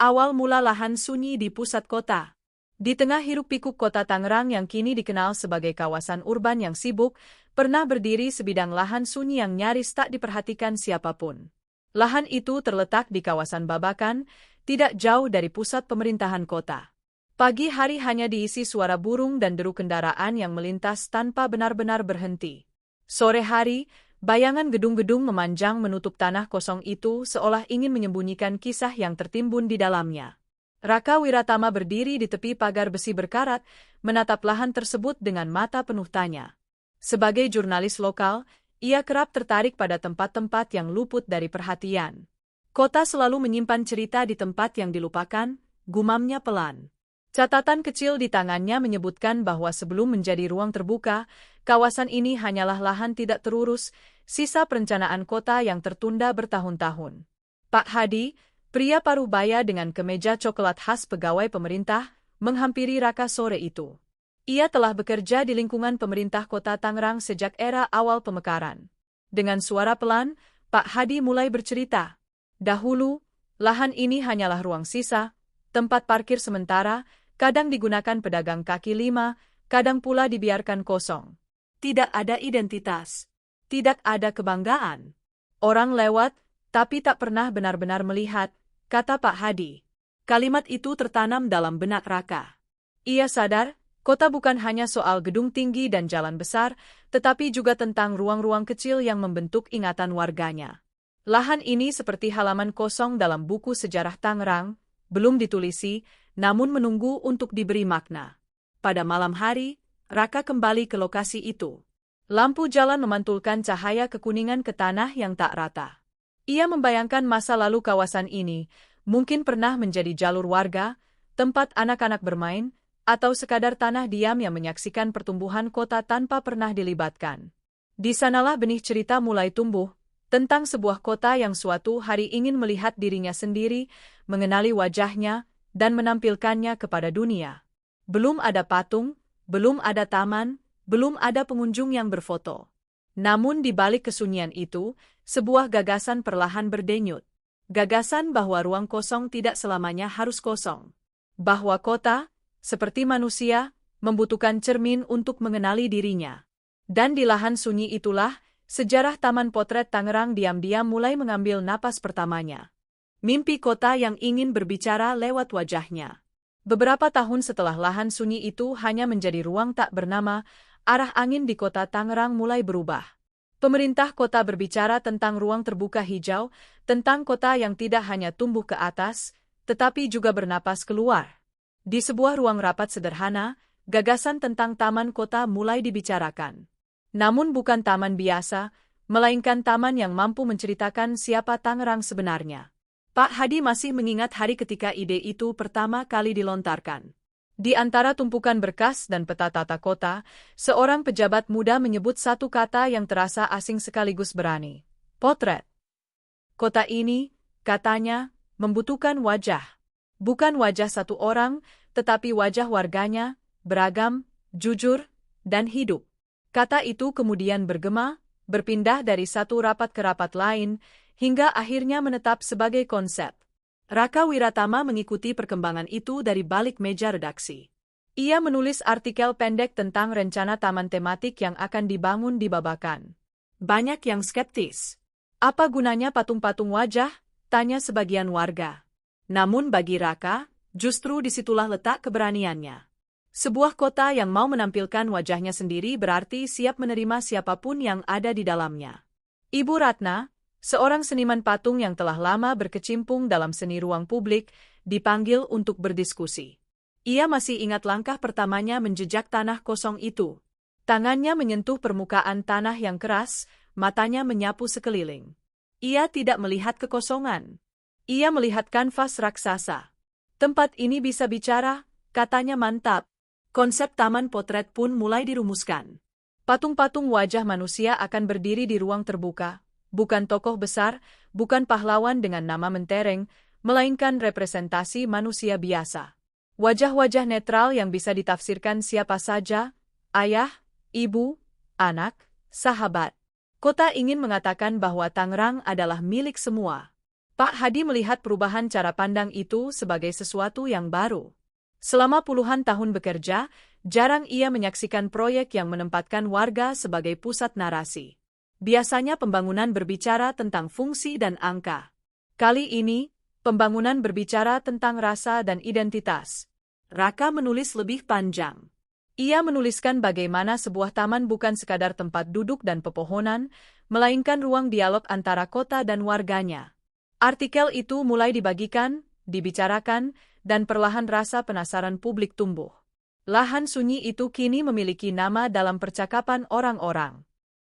Awal mula lahan sunyi di pusat kota. Di tengah hiruk-pikuk kota Tangerang yang kini dikenal sebagai kawasan urban yang sibuk, pernah berdiri sebidang lahan sunyi yang nyaris tak diperhatikan siapapun. Lahan itu terletak di kawasan Babakan, tidak jauh dari pusat pemerintahan kota. Pagi hari hanya diisi suara burung dan deru kendaraan yang melintas tanpa benar-benar berhenti. Sore hari, bayangan gedung-gedung memanjang menutup tanah kosong itu seolah ingin menyembunyikan kisah yang tertimbun di dalamnya. Raka Wiratama berdiri di tepi pagar besi berkarat, menatap lahan tersebut dengan mata penuh tanya. Sebagai jurnalis lokal, ia kerap tertarik pada tempat-tempat yang luput dari perhatian. Kota selalu menyimpan cerita di tempat yang dilupakan, gumamnya pelan. Catatan kecil di tangannya menyebutkan bahwa sebelum menjadi ruang terbuka, kawasan ini hanyalah lahan tidak terurus, sisa perencanaan kota yang tertunda bertahun-tahun. Pak Hadi, pria parubaya dengan kemeja coklat khas pegawai pemerintah, menghampiri Raka sore itu. Ia telah bekerja di lingkungan pemerintah kota Tangerang sejak era awal pemekaran. Dengan suara pelan, Pak Hadi mulai bercerita. Dahulu, lahan ini hanyalah ruang sisa, tempat parkir sementara, kadang digunakan pedagang kaki lima, kadang pula dibiarkan kosong. Tidak ada identitas. Tidak ada kebanggaan. Orang lewat, tapi tak pernah benar-benar melihat, kata Pak Hadi. Kalimat itu tertanam dalam benak Raka. Ia sadar, kota bukan hanya soal gedung tinggi dan jalan besar, tetapi juga tentang ruang-ruang kecil yang membentuk ingatan warganya. Lahan ini seperti halaman kosong dalam buku sejarah Tangerang, belum ditulisi, namun menunggu untuk diberi makna. Pada malam hari, Raka kembali ke lokasi itu. Lampu jalan memantulkan cahaya kekuningan ke tanah yang tak rata. Ia membayangkan masa lalu kawasan ini, mungkin pernah menjadi jalur warga, tempat anak-anak bermain, atau sekadar tanah diam yang menyaksikan pertumbuhan kota tanpa pernah dilibatkan. Di sanalah benih cerita mulai tumbuh, tentang sebuah kota yang suatu hari ingin melihat dirinya sendiri, mengenali wajahnya, dan menampilkannya kepada dunia. Belum ada patung, belum ada taman, belum ada pengunjung yang berfoto. Namun di balik kesunyian itu, sebuah gagasan perlahan berdenyut. Gagasan bahwa ruang kosong tidak selamanya harus kosong. Bahwa kota, seperti manusia, membutuhkan cermin untuk mengenali dirinya. Dan di lahan sunyi itulah, sejarah Taman Potret Tangerang diam-diam mulai mengambil napas pertamanya. Mimpi kota yang ingin berbicara lewat wajahnya. Beberapa tahun setelah lahan sunyi itu hanya menjadi ruang tak bernama, arah angin di kota Tangerang mulai berubah. Pemerintah kota berbicara tentang ruang terbuka hijau, tentang kota yang tidak hanya tumbuh ke atas, tetapi juga bernapas keluar. Di sebuah ruang rapat sederhana, gagasan tentang taman kota mulai dibicarakan. Namun bukan taman biasa, melainkan taman yang mampu menceritakan siapa Tangerang sebenarnya. Pak Hadi masih mengingat hari ketika ide itu pertama kali dilontarkan. Di antara tumpukan berkas dan peta tata kota, seorang pejabat muda menyebut satu kata yang terasa asing sekaligus berani. Potret. Kota ini, katanya, membutuhkan wajah. Bukan wajah satu orang, tetapi wajah warganya, beragam, jujur, dan hidup. Kata itu kemudian bergema, berpindah dari satu rapat ke rapat lain, hingga akhirnya menetap sebagai konsep. Raka Wiratama mengikuti perkembangan itu dari balik meja redaksi. Ia menulis artikel pendek tentang rencana taman tematik yang akan dibangun di Babakan. Banyak yang skeptis. Apa gunanya patung-patung wajah? Tanya sebagian warga. Namun bagi Raka, justru disitulah letak keberaniannya. Sebuah kota yang mau menampilkan wajahnya sendiri berarti siap menerima siapapun yang ada di dalamnya. Ibu Ratna, seorang seniman patung yang telah lama berkecimpung dalam seni ruang publik, dipanggil untuk berdiskusi. Ia masih ingat langkah pertamanya menjejak tanah kosong itu. Tangannya menyentuh permukaan tanah yang keras, matanya menyapu sekeliling. Ia tidak melihat kekosongan. Ia melihat kanvas raksasa. Tempat ini bisa bicara, katanya mantap. Konsep Taman Potret pun mulai dirumuskan. Patung-patung wajah manusia akan berdiri di ruang terbuka, bukan tokoh besar, bukan pahlawan dengan nama mentereng, melainkan representasi manusia biasa. Wajah-wajah netral yang bisa ditafsirkan siapa saja, ayah, ibu, anak, sahabat. Kota ingin mengatakan bahwa Tangerang adalah milik semua. Pak Hadi melihat perubahan cara pandang itu sebagai sesuatu yang baru. Selama puluhan tahun bekerja, jarang ia menyaksikan proyek yang menempatkan warga sebagai pusat narasi. Biasanya pembangunan berbicara tentang fungsi dan angka. Kali ini, pembangunan berbicara tentang rasa dan identitas. Raka menulis lebih panjang. Ia menuliskan bagaimana sebuah taman bukan sekadar tempat duduk dan pepohonan, melainkan ruang dialog antara kota dan warganya. Artikel itu mulai dibagikan, dibicarakan, dan perlahan rasa penasaran publik tumbuh. Lahan sunyi itu kini memiliki nama dalam percakapan orang-orang.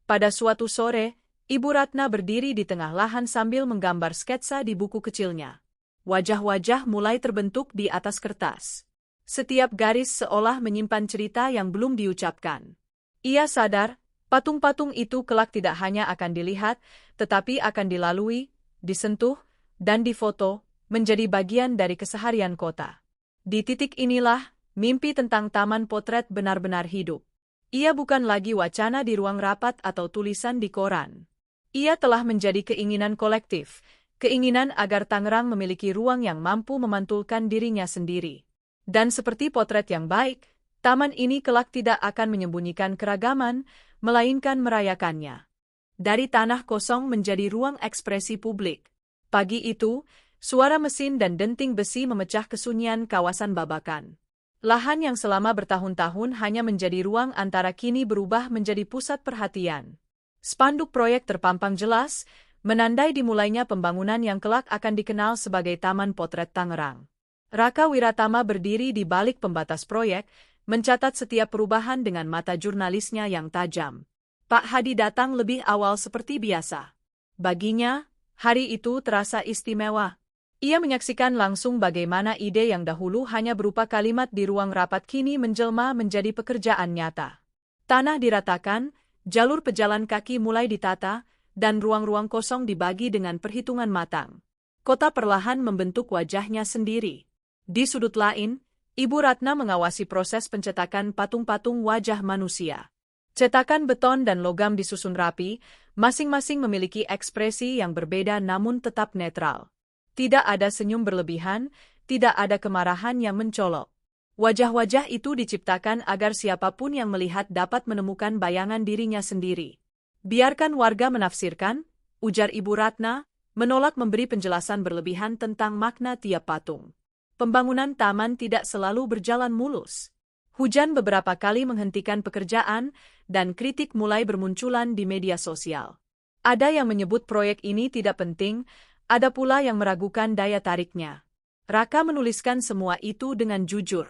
Pada suatu sore, Ibu Ratna berdiri di tengah lahan sambil menggambar sketsa di buku kecilnya. Wajah-wajah mulai terbentuk di atas kertas. Setiap garis seolah menyimpan cerita yang belum diucapkan. Ia sadar, patung-patung itu kelak tidak hanya akan dilihat, tetapi akan dilalui, disentuh, dan difoto, menjadi bagian dari keseharian kota. Di titik inilah, mimpi tentang taman potret benar-benar hidup. Ia bukan lagi wacana di ruang rapat atau tulisan di koran. Ia telah menjadi keinginan kolektif, keinginan agar Tangerang memiliki ruang yang mampu memantulkan dirinya sendiri. Dan seperti potret yang baik, taman ini kelak tidak akan menyembunyikan keragaman, melainkan merayakannya. Dari tanah kosong menjadi ruang ekspresi publik. Pagi itu, suara mesin dan denting besi memecah kesunyian kawasan Babakan. Lahan yang selama bertahun-tahun hanya menjadi ruang antara kini berubah menjadi pusat perhatian. Spanduk proyek terpampang jelas, menandai dimulainya pembangunan yang kelak akan dikenal sebagai Taman Potret Tangerang. Raka Wiratama berdiri di balik pembatas proyek, mencatat setiap perubahan dengan mata jurnalisnya yang tajam. Pak Hadi datang lebih awal seperti biasa. Baginya, hari itu terasa istimewa. Ia menyaksikan langsung bagaimana ide yang dahulu hanya berupa kalimat di ruang rapat kini menjelma menjadi pekerjaan nyata. Tanah diratakan, jalur pejalan kaki mulai ditata, dan ruang-ruang kosong dibagi dengan perhitungan matang. Kota perlahan membentuk wajahnya sendiri. Di sudut lain, Ibu Ratna mengawasi proses pencetakan patung-patung wajah manusia. Cetakan beton dan logam disusun rapi, masing-masing memiliki ekspresi yang berbeda namun tetap netral. Tidak ada senyum berlebihan, tidak ada kemarahan yang mencolok. Wajah-wajah itu diciptakan agar siapapun yang melihat dapat menemukan bayangan dirinya sendiri. Biarkan warga menafsirkan, ujar Ibu Ratna, menolak memberi penjelasan berlebihan tentang makna tiap patung. Pembangunan taman tidak selalu berjalan mulus. Hujan beberapa kali menghentikan pekerjaan, dan kritik mulai bermunculan di media sosial. Ada yang menyebut proyek ini tidak penting, ada pula yang meragukan daya tariknya. Raka menuliskan semua itu dengan jujur.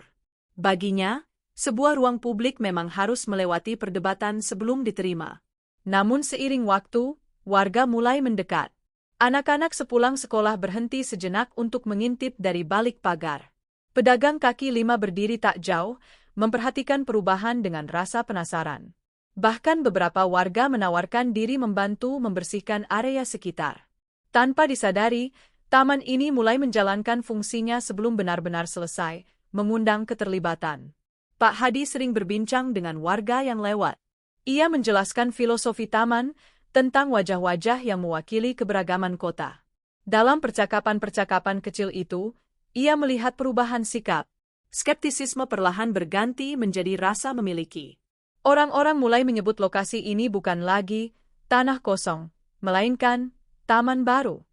Baginya, sebuah ruang publik memang harus melewati perdebatan sebelum diterima. Namun seiring waktu, warga mulai mendekat. Anak-anak sepulang sekolah berhenti sejenak untuk mengintip dari balik pagar. Pedagang kaki lima berdiri tak jauh, memperhatikan perubahan dengan rasa penasaran. Bahkan beberapa warga menawarkan diri membantu membersihkan area sekitar. Tanpa disadari, taman ini mulai menjalankan fungsinya sebelum benar-benar selesai, mengundang keterlibatan. Pak Hadi sering berbincang dengan warga yang lewat. Ia menjelaskan filosofi taman, tentang wajah-wajah yang mewakili keberagaman kota. Dalam percakapan-percakapan kecil itu, ia melihat perubahan sikap. Skeptisisme perlahan berganti menjadi rasa memiliki. Orang-orang mulai menyebut lokasi ini bukan lagi tanah kosong, melainkan taman baru.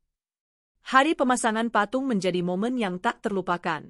Hari pemasangan patung menjadi momen yang tak terlupakan.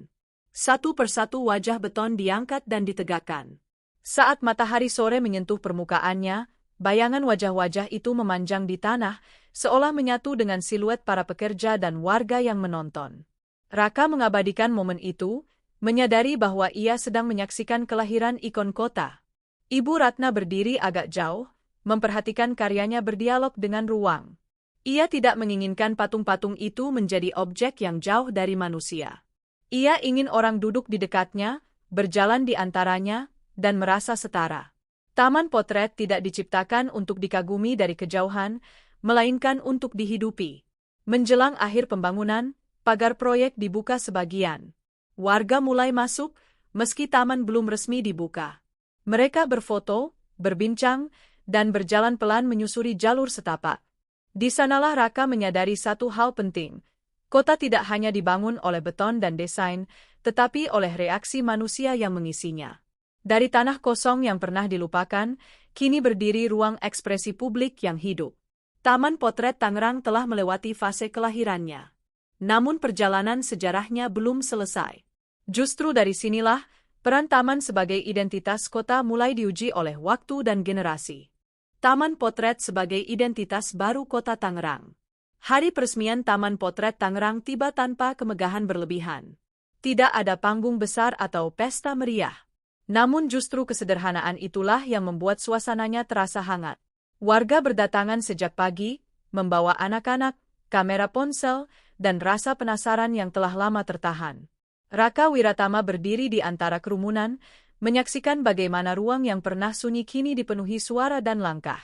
Satu persatu wajah beton diangkat dan ditegakkan. Saat matahari sore menyentuh permukaannya, bayangan wajah-wajah itu memanjang di tanah, seolah menyatu dengan siluet para pekerja dan warga yang menonton. Raka mengabadikan momen itu, menyadari bahwa ia sedang menyaksikan kelahiran ikon kota. Ibu Ratna berdiri agak jauh, memperhatikan karyanya berdialog dengan ruang. Ia tidak menginginkan patung-patung itu menjadi objek yang jauh dari manusia. Ia ingin orang duduk di dekatnya, berjalan di antaranya, dan merasa setara. Taman potret tidak diciptakan untuk dikagumi dari kejauhan, melainkan untuk dihidupi. Menjelang akhir pembangunan, pagar proyek dibuka sebagian. Warga mulai masuk, meski taman belum resmi dibuka. Mereka berfoto, berbincang, dan berjalan pelan menyusuri jalur setapak. Di sanalah Raka menyadari satu hal penting, Kota tidak hanya dibangun oleh beton dan desain, tetapi oleh reaksi manusia yang mengisinya. Dari tanah kosong yang pernah dilupakan, kini berdiri ruang ekspresi publik yang hidup. Taman Potret Tangerang telah melewati fase kelahirannya. Namun perjalanan sejarahnya belum selesai. Justru dari sinilah, peran taman sebagai identitas kota mulai diuji oleh waktu dan generasi. Taman Potret sebagai identitas baru Kota Tangerang. Hari peresmian Taman Potret Tangerang tiba tanpa kemegahan berlebihan. Tidak ada panggung besar atau pesta meriah. Namun justru kesederhanaan itulah yang membuat suasananya terasa hangat. Warga berdatangan sejak pagi, membawa anak-anak, kamera ponsel, dan rasa penasaran yang telah lama tertahan. Raka Wiratama berdiri di antara kerumunan, menyaksikan bagaimana ruang yang pernah sunyi kini dipenuhi suara dan langkah.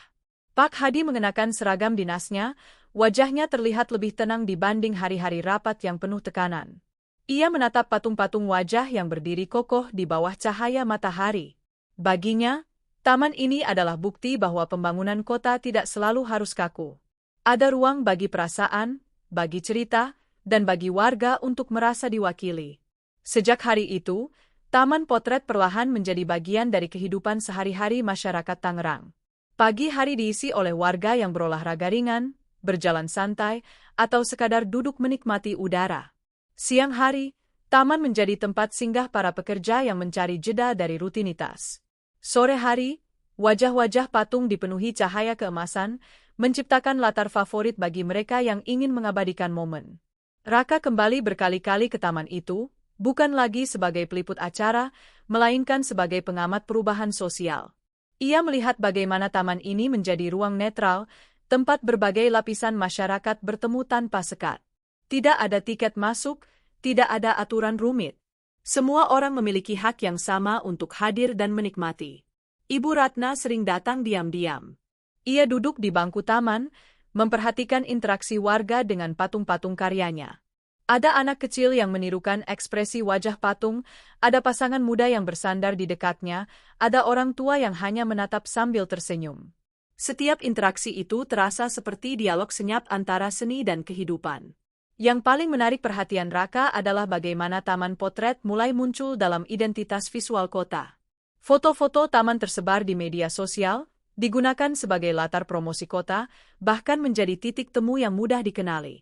Pak Hadi mengenakan seragam dinasnya, wajahnya terlihat lebih tenang dibanding hari-hari rapat yang penuh tekanan. Ia menatap patung-patung wajah yang berdiri kokoh di bawah cahaya matahari. Baginya, taman ini adalah bukti bahwa pembangunan kota tidak selalu harus kaku. Ada ruang bagi perasaan, bagi cerita, dan bagi warga untuk merasa diwakili. Sejak hari itu, Taman Potret perlahan menjadi bagian dari kehidupan sehari-hari masyarakat Tangerang. Pagi hari diisi oleh warga yang berolahraga ringan, berjalan santai, atau sekadar duduk menikmati udara. Siang hari, taman menjadi tempat singgah para pekerja yang mencari jeda dari rutinitas. Sore hari, wajah-wajah patung dipenuhi cahaya keemasan, menciptakan latar favorit bagi mereka yang ingin mengabadikan momen. Raka kembali berkali-kali ke taman itu, bukan lagi sebagai peliput acara, melainkan sebagai pengamat perubahan sosial. Ia melihat bagaimana taman ini menjadi ruang netral, tempat berbagai lapisan masyarakat bertemu tanpa sekat. Tidak ada tiket masuk, tidak ada aturan rumit. Semua orang memiliki hak yang sama untuk hadir dan menikmati. Ibu Ratna sering datang diam-diam. Ia duduk di bangku taman, memperhatikan interaksi warga dengan patung-patung karyanya. Ada anak kecil yang menirukan ekspresi wajah patung, ada pasangan muda yang bersandar di dekatnya, ada orang tua yang hanya menatap sambil tersenyum. Setiap interaksi itu terasa seperti dialog senyap antara seni dan kehidupan. Yang paling menarik perhatian Raka adalah bagaimana Taman Potret mulai muncul dalam identitas visual kota. Foto-foto taman tersebar di media sosial, digunakan sebagai latar promosi kota, bahkan menjadi titik temu yang mudah dikenali.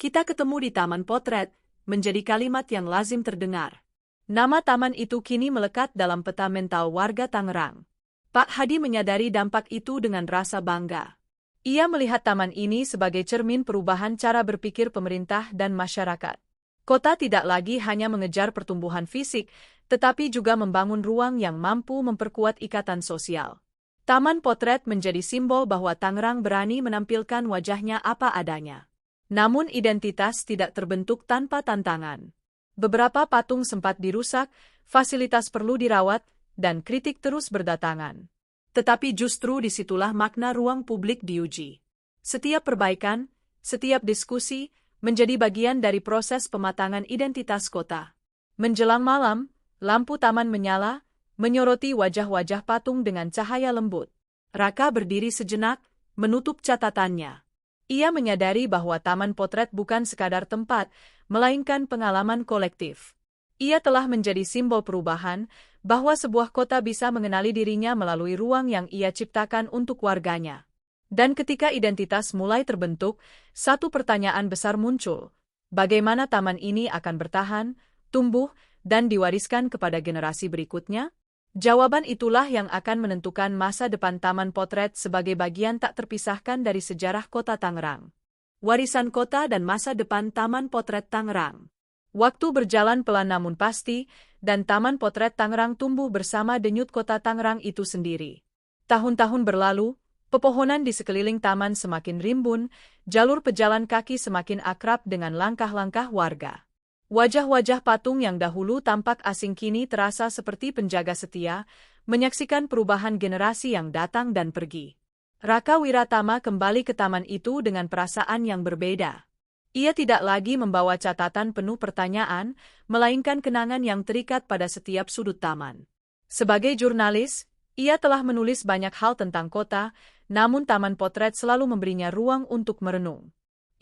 Kita ketemu di Taman Potret, menjadi kalimat yang lazim terdengar. Nama taman itu kini melekat dalam peta mental warga Tangerang. Pak Hadi menyadari dampak itu dengan rasa bangga. Ia melihat taman ini sebagai cermin perubahan cara berpikir pemerintah dan masyarakat. Kota tidak lagi hanya mengejar pertumbuhan fisik, tetapi juga membangun ruang yang mampu memperkuat ikatan sosial. Taman Potret menjadi simbol bahwa Tangerang berani menampilkan wajahnya apa adanya. Namun identitas tidak terbentuk tanpa tantangan. Beberapa patung sempat dirusak, fasilitas perlu dirawat, dan kritik terus berdatangan. Tetapi justru disitulah makna ruang publik diuji. Setiap perbaikan, setiap diskusi, menjadi bagian dari proses pematangan identitas kota. Menjelang malam, lampu taman menyala, menyoroti wajah-wajah patung dengan cahaya lembut. Raka berdiri sejenak, menutup catatannya. Ia menyadari bahwa Taman Potret bukan sekadar tempat, melainkan pengalaman kolektif. Ia telah menjadi simbol perubahan, bahwa sebuah kota bisa mengenali dirinya melalui ruang yang ia ciptakan untuk warganya. Dan ketika identitas mulai terbentuk, satu pertanyaan besar muncul. Bagaimana taman ini akan bertahan, tumbuh, dan diwariskan kepada generasi berikutnya? Jawaban itulah yang akan menentukan masa depan Taman Potret sebagai bagian tak terpisahkan dari sejarah kota Tangerang. Warisan kota dan masa depan Taman Potret Tangerang. Waktu berjalan pelan namun pasti, dan Taman Potret Tangerang tumbuh bersama denyut kota Tangerang itu sendiri. Tahun-tahun berlalu, pepohonan di sekeliling taman semakin rimbun, jalur pejalan kaki semakin akrab dengan langkah-langkah warga. Wajah-wajah patung yang dahulu tampak asing kini terasa seperti penjaga setia, menyaksikan perubahan generasi yang datang dan pergi. Raka Wiratama kembali ke taman itu dengan perasaan yang berbeda. Ia tidak lagi membawa catatan penuh pertanyaan, melainkan kenangan yang terikat pada setiap sudut taman. Sebagai jurnalis, ia telah menulis banyak hal tentang kota, namun Taman Potret selalu memberinya ruang untuk merenung.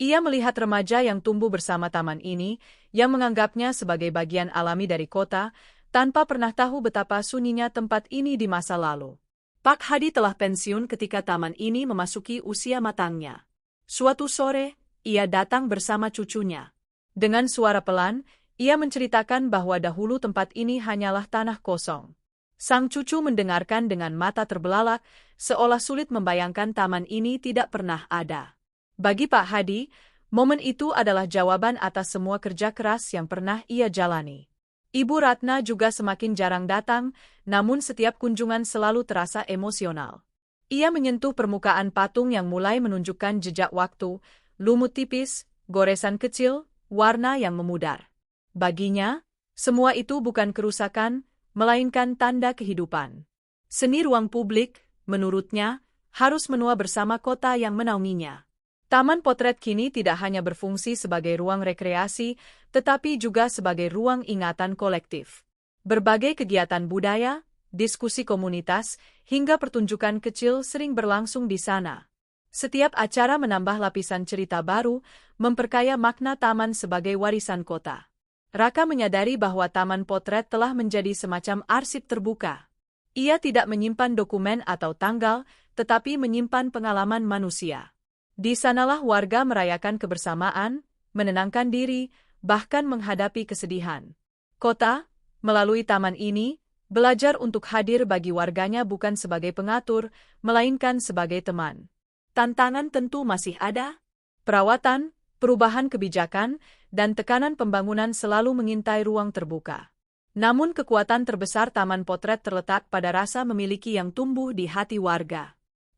Ia melihat remaja yang tumbuh bersama taman ini, yang menganggapnya sebagai bagian alami dari kota, tanpa pernah tahu betapa sunyinya tempat ini di masa lalu. Pak Hadi telah pensiun ketika taman ini memasuki usia matangnya. Suatu sore, ia datang bersama cucunya. Dengan suara pelan, ia menceritakan bahwa dahulu tempat ini hanyalah tanah kosong. Sang cucu mendengarkan dengan mata terbelalak, seolah sulit membayangkan taman ini tidak pernah ada. Bagi Pak Hadi, momen itu adalah jawaban atas semua kerja keras yang pernah ia jalani. Ibu Ratna juga semakin jarang datang, namun setiap kunjungan selalu terasa emosional. Ia menyentuh permukaan patung yang mulai menunjukkan jejak waktu, lumut tipis, goresan kecil, warna yang memudar. Baginya, semua itu bukan kerusakan, melainkan tanda kehidupan. Seni ruang publik, menurutnya, harus menua bersama kota yang menaunginya. Taman Potret kini tidak hanya berfungsi sebagai ruang rekreasi, tetapi juga sebagai ruang ingatan kolektif. Berbagai kegiatan budaya, diskusi komunitas, hingga pertunjukan kecil sering berlangsung di sana. Setiap acara menambah lapisan cerita baru, memperkaya makna taman sebagai warisan kota. Raka menyadari bahwa Taman Potret telah menjadi semacam arsip terbuka. Ia tidak menyimpan dokumen atau tanggal, tetapi menyimpan pengalaman manusia. Di sanalah warga merayakan kebersamaan, menenangkan diri, bahkan menghadapi kesedihan. Kota, melalui taman ini, belajar untuk hadir bagi warganya bukan sebagai pengatur, melainkan sebagai teman. Tantangan tentu masih ada. Perawatan, perubahan kebijakan, dan tekanan pembangunan selalu mengintai ruang terbuka. Namun kekuatan terbesar Taman Potret terletak pada rasa memiliki yang tumbuh di hati warga.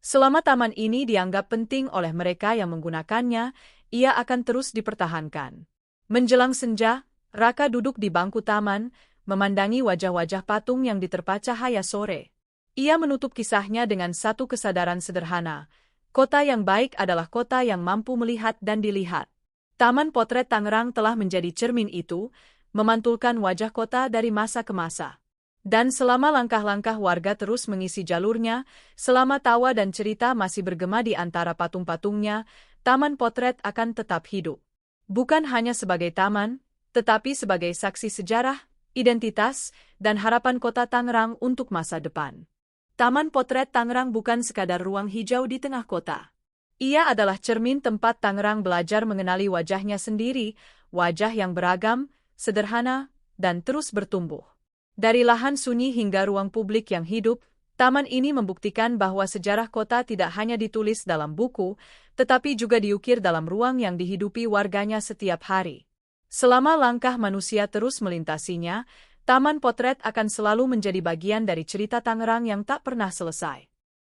Selama taman ini dianggap penting oleh mereka yang menggunakannya, ia akan terus dipertahankan. Menjelang senja, Raka duduk di bangku taman, memandangi wajah-wajah patung yang diterpa cahaya sore. Ia menutup kisahnya dengan satu kesadaran sederhana. Kota yang baik adalah kota yang mampu melihat dan dilihat. Taman Potret Tangerang telah menjadi cermin itu, memantulkan wajah kota dari masa ke masa. Dan selama langkah-langkah warga terus mengisi jalurnya, selama tawa dan cerita masih bergema di antara patung-patungnya, Taman Potret akan tetap hidup. Bukan hanya sebagai taman, tetapi sebagai saksi sejarah, identitas, dan harapan kota Tangerang untuk masa depan. Taman Potret Tangerang bukan sekadar ruang hijau di tengah kota. Ia adalah cermin tempat Tangerang belajar mengenali wajahnya sendiri, wajah yang beragam, sederhana, dan terus bertumbuh. Dari lahan sunyi hingga ruang publik yang hidup, taman ini membuktikan bahwa sejarah kota tidak hanya ditulis dalam buku, tetapi juga diukir dalam ruang yang dihidupi warganya setiap hari. Selama langkah manusia terus melintasinya, Taman Potret akan selalu menjadi bagian dari cerita Tangerang yang tak pernah selesai.